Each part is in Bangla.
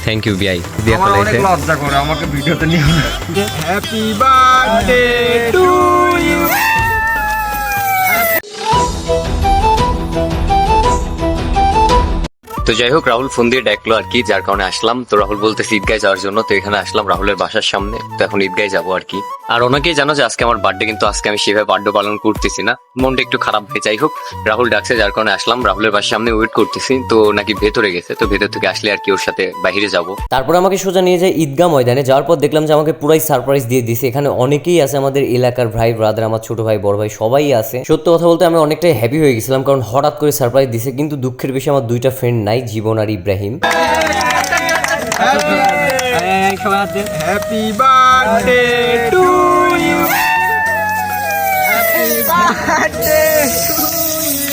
থ্যাংক ইউ বিআই দিয়া ফেলাইছে। লজ্জা করে আমাকে ভিডিওতে নিও না। Happy birthday to you. তো যাই হোক, রাহুল ফোন দিয়ে ডাকলো আর কি, যার কারণে আসলাম। তো রাহুল বলতেছে ঈদগায় যাওয়ার জন্য, তো এখানে আসলাম রাহুলের বাসার সামনে। তো এখন ঈদগায় যাবো আর কি। আর অনেকেই জানো যে আজকে আমার বার্থডে, কিন্তু আজকে আমি সেভাবে বার্থডে পালন করতেছি না, মনটা একটু খারাপ হয়ে। যাই হোক, রাহুল ডাকছে যার কারণে আসলাম। রাহুলের বাসার সামনে ওয়েট করতেছি, তো নাকি ভেতরে গেছে, তো ভেতর থেকে আসলে আর কি ওর সাথে বাইরে যাব। তারপর আমাকে সোজা নিয়ে যায় ঈদগাহ ময়দানে। যাওয়ার পর দেখলাম যে আমাকে পুরাই সারপ্রাইজ দিয়ে দিছে। এখানে অনেকেই আছে আমাদের এলাকার ভাই ব্রাদার, আমার ছোট ভাই বড় ভাই সবাই আছে। সত্য কথা বলতে আমি অনেকটাই হ্যাপি হয়ে গেছিলাম, কারণ হঠাৎ করে সারপ্রাইজ দিছে। কিন্তু দুঃখের বিষয় আমার দুইটা ফ্রেন্ড নাই, জীবন আর Ibrahim. Happy birthday to you. Happy birthday to you.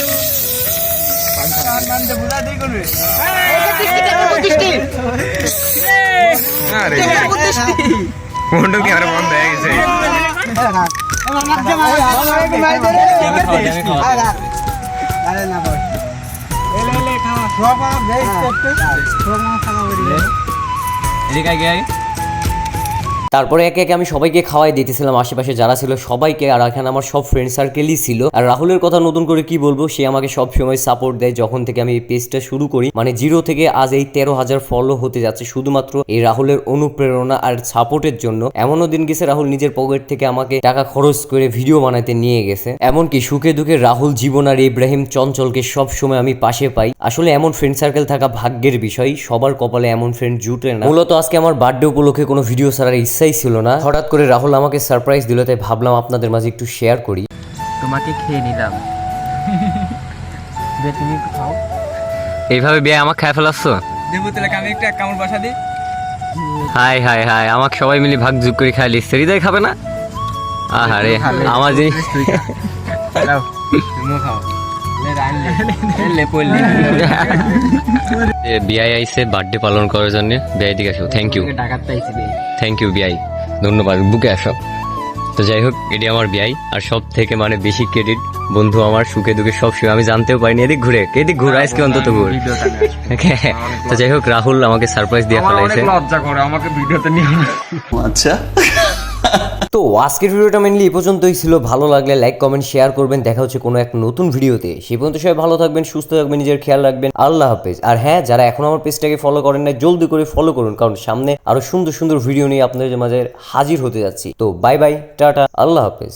নামতে বুঝা দেই করবে। আরে ফোনটা কি আর বন্ধ হয়ে গেছে। আরে না বল। এলে খাওয়া সব আপ দেই সব মা খাওয়া বলি। এদিকে আগে তারপরে একে একে আমি সবাইকে খাওয়াই দিতেছিলাম, আশেপাশে যারা ছিল সবাইকে। আর এখানে আমার সব ফ্রেন্ড সার্কেলই ছিল। আর রাহুলের কথা নতুন করে কি বলবো, সে আমাকে সব সময় সাপোর্ট দেয় যখন থেকে আমি এই পেজটা শুরু করি। মানে 0 থেকে আজ এই 13,000 ফলো হতে যাচ্ছে শুধুমাত্র এই রাহুলের অনুপ্রেরণা আর সাপোর্টের জন্য। এমনও দিন গেছে রাহুল নিজের পকেট থেকে আমাকে টাকা খরচ করে ভিডিও বানাতে নিয়ে গেছে। এমনকি সুখে দুঃখে রাহুল, জীবন আর ইব্রাহিম, চঞ্চলকে সব সময় আমি পাশে পাই। আসলে এমন ফ্রেন্ড সার্কেল থাকা ভাগ্যের বিষয়, সবার কপালে এমন ফ্রেন্ড জুটে না। মূলত আজকে আমার বার্থডে উপলক্ষে কোনো ভিডিও ছাড়ার ইচ্ছাই ছিল না। হঠাৎ করে রাহুল আমাকে সারপ্রাইজ দিল, তাই ভাবলাম আপনাদের মাঝে একটু শেয়ার করি। তোমাকে খেয়ে নিলাম। তুমি খাও। এইভাবে বিয়ে আমাকে খায় ফেলাচ্ছ? দেবো তাহলে আমি একটু এক কামড় বসা দিই। হাই হাই হাই, আমাকে সবাই মিলে ভাগ যুগ করে খাই লিখছে। হৃদয় খাবে না? আহারে আমার জিনিস। দাও তুমি খাও। বিআই আইসে বার্থডে পালন করার জন্য। বিআই দিকে আসো। থ্যাংক ইউ, থ্যাংক ইউ বিআই, ধন্যবাদ। বুকে আসো। তো যাই হোক, এটি আমার বিআই। আর সব থেকে মানে বেশি ক্রেডিট বন্ধু আমার, সুখে দুঃখে সব সময়। আমি জানতেও পারিনি এদিক ঘুরে আজকে অন্তত ঘুর। তো যাই হোক, রাহুল আমাকে সারপ্রাইজ দিয়ে ফেলাইছে। লজ্জা করে আমাকে ভিডিওতে নিও না। আচ্ছা, তো আজকের ভিডিওটা মেনলি এই পর্যন্তই ছিল। ভালো লাগলে লাইক কমেন্ট শেয়ার করবেন। দেখা হচ্ছে কোনো এক নতুন ভিডিওতে। সেই পর্যন্ত সবাই ভালো থাকবেন, সুস্থ থাকবেন, নিজের খেয়াল রাখবেন। আল্লাহ হাফেজ। আর হ্যাঁ, যারা এখন আমার পেজটাকে ফলো করেন না, জলদি করে ফলো করুন, কারণ সামনে আরো সুন্দর সুন্দর ভিডিও নিয়ে আপনাদের মাঝে হাজির হতে যাচ্ছি। তো বাই বাই, টাটা, আল্লাহ হাফেজ।